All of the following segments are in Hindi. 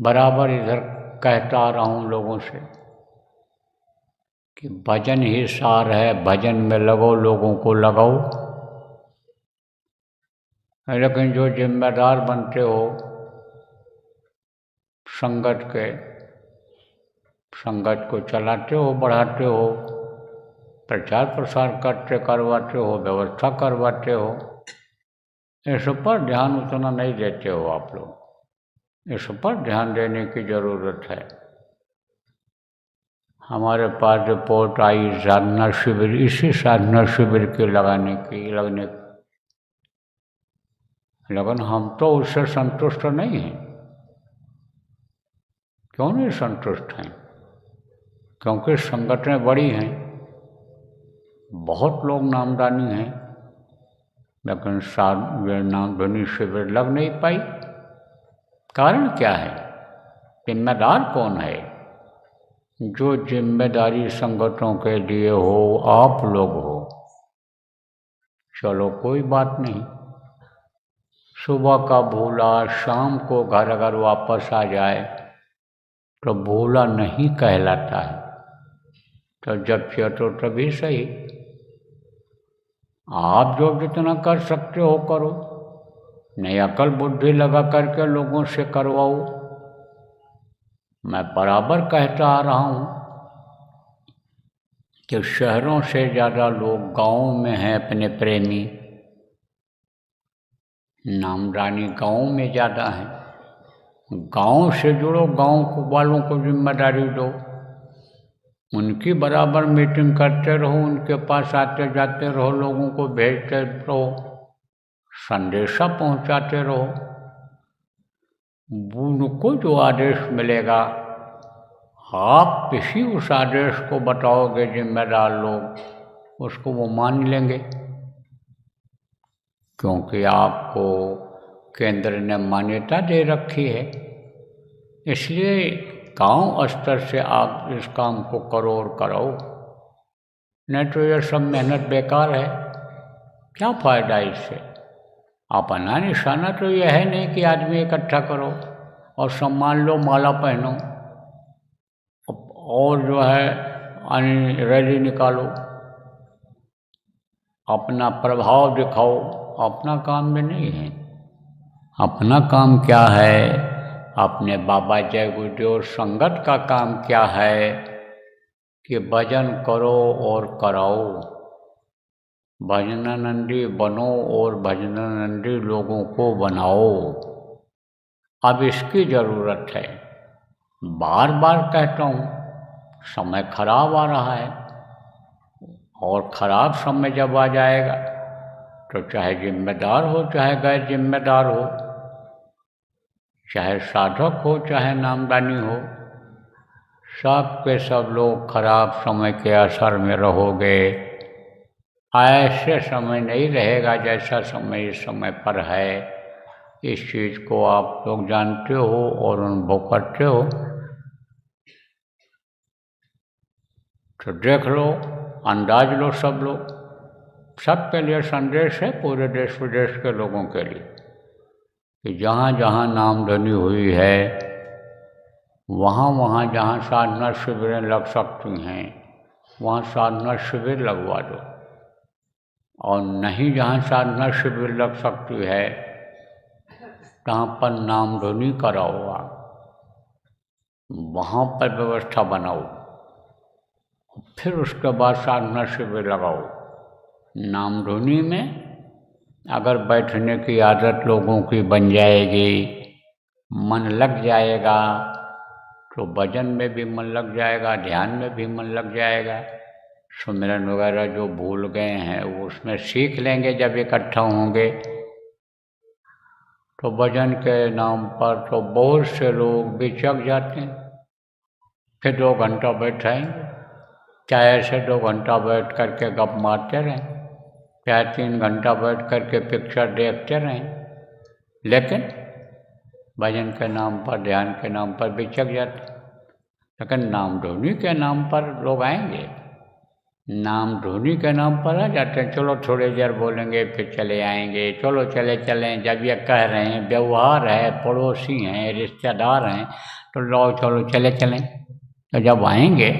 बराबर इधर कहता रहा हूँ लोगों से कि भजन ही सार है, भजन में लगो, लोगों को लगाओ। लेकिन जो जिम्मेदार बनते हो संगत के, संगत को चलाते हो, बढ़ाते हो, प्रचार प्रसार करवाते हो, व्यवस्था करवाते हो, इस पर ध्यान उतना नहीं देते हो आप लोग। इस पर ध्यान देने की ज़रूरत है। हमारे पास रिपोर्ट आई साधना शिविर, इसी साधना शिविर के लगने की, लेकिन हम तो उससे संतुष्ट नहीं हैं। क्यों नहीं संतुष्ट हैं? क्योंकि संगठनें बड़ी हैं, बहुत लोग नामदानी हैं, लेकिन नामधनी शिविर लग नहीं पाई। कारण क्या है? जिम्मेदार कौन है? जो जिम्मेदारी संगठनों के लिए हो आप लोग हो। चलो कोई बात नहीं, सुबह का भूला शाम को घर अगर वापस आ जाए तो भूला नहीं कहलाता है। तो जब तो तभी सही। आप जो जितना कर सकते हो करो, नहीं अकल बुद्धि लगा करके लोगों से करवाओ। मैं बराबर कहता आ रहा हूँ कि शहरों से ज़्यादा लोग गाँव में हैं अपने प्रेमी। नामदानी गाँव में ज़्यादा हैं। गांव से जुड़ो, गांव वालों को जिम्मेदारी दो, उनकी बराबर मीटिंग करते रहो, उनके पास आते जाते रहो, लोगों को भेजते रहो, संदेशा पहुंचाते रहो। उनको जो आदेश मिलेगा आप किसी उस आदेश को बताओगे, जिम्मेदार लोग उसको वो मान लेंगे, क्योंकि आपको केंद्र ने मान्यता दे रखी है। इसलिए गांव स्तर से आप इस काम को करो और कराओ, नहीं तो यह सब मेहनत बेकार है। क्या फ़ायदा इससे? अपना निशाना तो यह है नहीं कि आदमी इकट्ठा करो और सम्मान लो, माला पहनो और जो है रैली निकालो, अपना प्रभाव दिखाओ। अपना काम में नहीं है। अपना काम क्या है? अपने बाबा जय गुरुदेव संगत का काम क्या है कि भजन करो और कराओ, भजनानंदी बनो और भजनानंदी लोगों को बनाओ। अब इसकी ज़रूरत है। बार बार कहता हूँ, समय खराब आ रहा है, और ख़राब समय जब आ जाएगा तो चाहे जिम्मेदार हो चाहे गैर जिम्मेदार हो, चाहे साधक हो चाहे नामदानी हो, सब के सब लोग खराब समय के असर में रहोगे। ऐसे समय नहीं रहेगा जैसा समय इस समय पर है। इस चीज़ को आप लोग जानते हो और अनुभव करते हो। तो देख लो, अंदाज लो सब लोग। सबके लिए संदेश है, पूरे देश विदेश के लोगों के लिए, कि जहाँ जहाँ नामधनी हुई है वहाँ वहाँ जहाँ साधना शिविरें लग सकती हैं वहाँ साधना शिविर लगवा दो, और नहीं जहाँ साधना शिविर लग सकती है तहाँ पर नामधनी कराओ, आप वहाँ पर व्यवस्था बनाओ, फिर उसके बाद साधना शिविर लगाओ। नामधनी में अगर बैठने की आदत लोगों की बन जाएगी, मन लग जाएगा, तो भजन में भी मन लग जाएगा, ध्यान में भी मन लग जाएगा। सुमिरन वगैरह जो भूल गए हैं वो उसमें सीख लेंगे जब इकट्ठा होंगे। तो भजन के नाम पर तो बहुत से लोग बिचक जाते हैं, फिर 2 घंटा बैठाएंगे, चाहे ऐसे 2 घंटा बैठ करके गप मारते रहें, चाहे 3 घंटा बैठ करके पिक्चर देखते रहें, लेकिन भजन के नाम पर, ध्यान के नाम पर बिचक जाते। लेकिन नामधनी के नाम पर लोग आएंगे, नाम धुनी के नाम पर आ जाते हैं, चलो थोड़ी देर बोलेंगे फिर चले आएंगे, चलो चले चलें। जब ये कह रहे हैं, व्यवहार है, पड़ोसी हैं, रिश्तेदार हैं, तो लो चलो चले चलें। तो जब आएंगे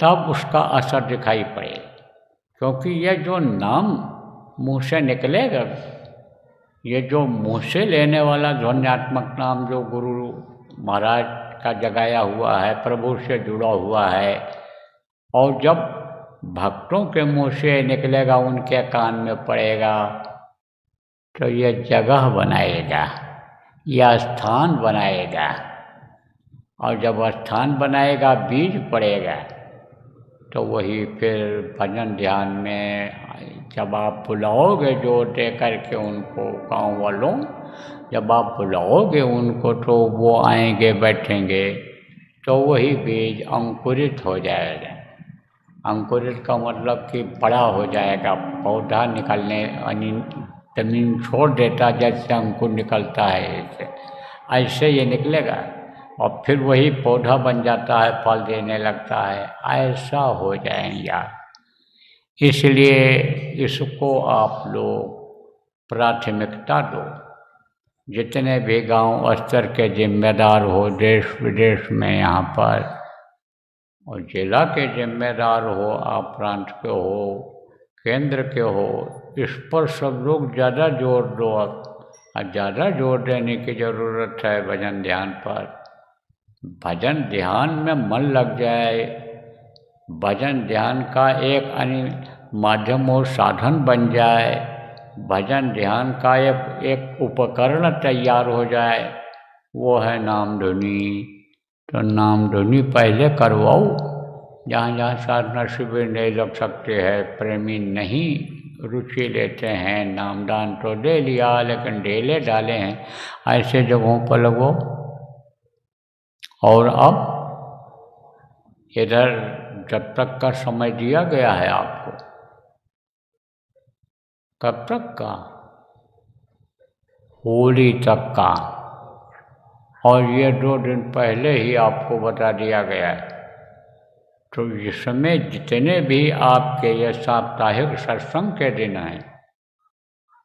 तब उसका असर दिखाई पड़ेगा, क्योंकि ये जो नाम मुँह से निकलेगा, ये जो मुँह से लेने वाला ध्वन्यात्मक नाम जो गुरु महाराज का जगाया हुआ है, प्रभु से जुड़ा हुआ है, और जब भक्तों के मुँह से निकलेगा, उनके कान में पड़ेगा, तो ये जगह बनाएगा, यह स्थान बनाएगा। और जब स्थान बनाएगा, बीज पड़ेगा, तो वही फिर भजन ध्यान में जब आप बुलाओगे जोर दे करके उनको, गाँव वालों, जब आप बुलाओगे उनको तो वो आएंगे, बैठेंगे, तो वही बीज अंकुरित हो जाएगा। अंकुरित का मतलब कि बड़ा हो जाएगा, पौधा निकलने, यानी जमीन छोड़ देता जैसे अंकुर निकलता है, ऐसे ये निकलेगा और फिर वही पौधा बन जाता है, फल देने लगता है। ऐसा हो जाएगा। इसलिए इसको आप लोग प्राथमिकता दो। जितने भी गांव स्तर के जिम्मेदार हो, देश विदेश में यहाँ पर, और जिला के जिम्मेदार हो, आप प्रांत के हो, केंद्र के हो, इस पर सब लोग ज़्यादा जोर दो। और ज़्यादा जोर देने की ज़रूरत है भजन ध्यान पर। भजन ध्यान में मन लग जाए, भजन ध्यान का एक माध्यम और साधन बन जाए, भजन ध्यान का एक उपकरण तैयार हो जाए, वो है नाम धुनी। तो नाम धुनी पहले करवाओ। जहाँ जहाँ साधना शिविर नहीं लग सकते हैं, प्रेमी नहीं रुचि लेते हैं, नामदान तो दे लिया लेकिन ढेले डाले हैं, ऐसे जगहों पर लगो। और अब इधर जब तक का समय दिया गया है आपको, कब तक का? होली तक का। और ये 2 दिन पहले ही आपको बता दिया गया है। तो इसमें जितने भी आपके ये साप्ताहिक सत्संग के दिन हैं,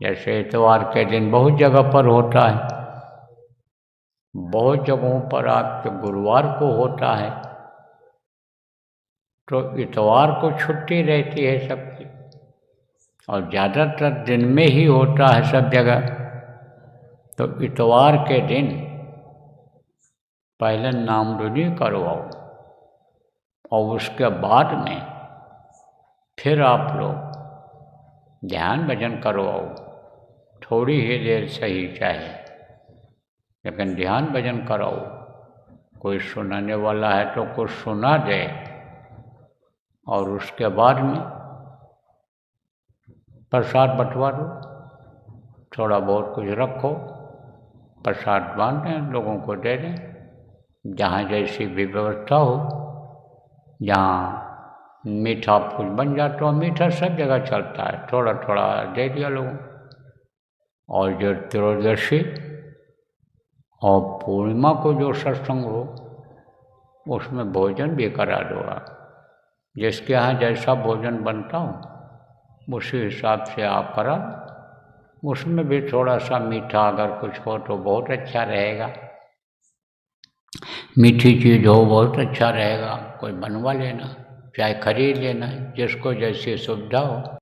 जैसे इतवार के दिन बहुत जगह पर होता है, बहुत जगहों पर आपके गुरुवार को होता है, तो इतवार को छुट्टी रहती है सबकी, और ज़्यादातर दिन में ही होता है सब जगह। तो इतवार के दिन पहले नाम धुनी करवाओ, और उसके बाद में फिर आप लोग ध्यान भजन करवाओ। थोड़ी ही देर सही चाहे, लेकिन ध्यान भजन कराओ। कोई सुनाने वाला है तो कुछ सुना दे, और उसके बाद में प्रसाद बंटवा दो, थोड़ा बहुत कुछ रखो, प्रसाद बांट दें, लोगों को दे दें। जहाँ जैसी भी व्यवस्था हो, जहाँ मीठा कुछ बन जाता हो, मीठा सब जगह चलता है, थोड़ा थोड़ा दे दिया लोगों। और जो त्रयोदशी और पूर्णिमा को जो सत्संग हो, उसमें भोजन भी करा दो आप। जिसके यहाँ जैसा भोजन बनता हो उसी हिसाब से आप करा। उसमें भी थोड़ा सा मीठा अगर कुछ हो तो बहुत अच्छा रहेगा, मीठी चीज़ हो बहुत अच्छा रहेगा। कोई बनवा लेना, चाहे खरीद लेना, जिसको जैसी सुविधा हो।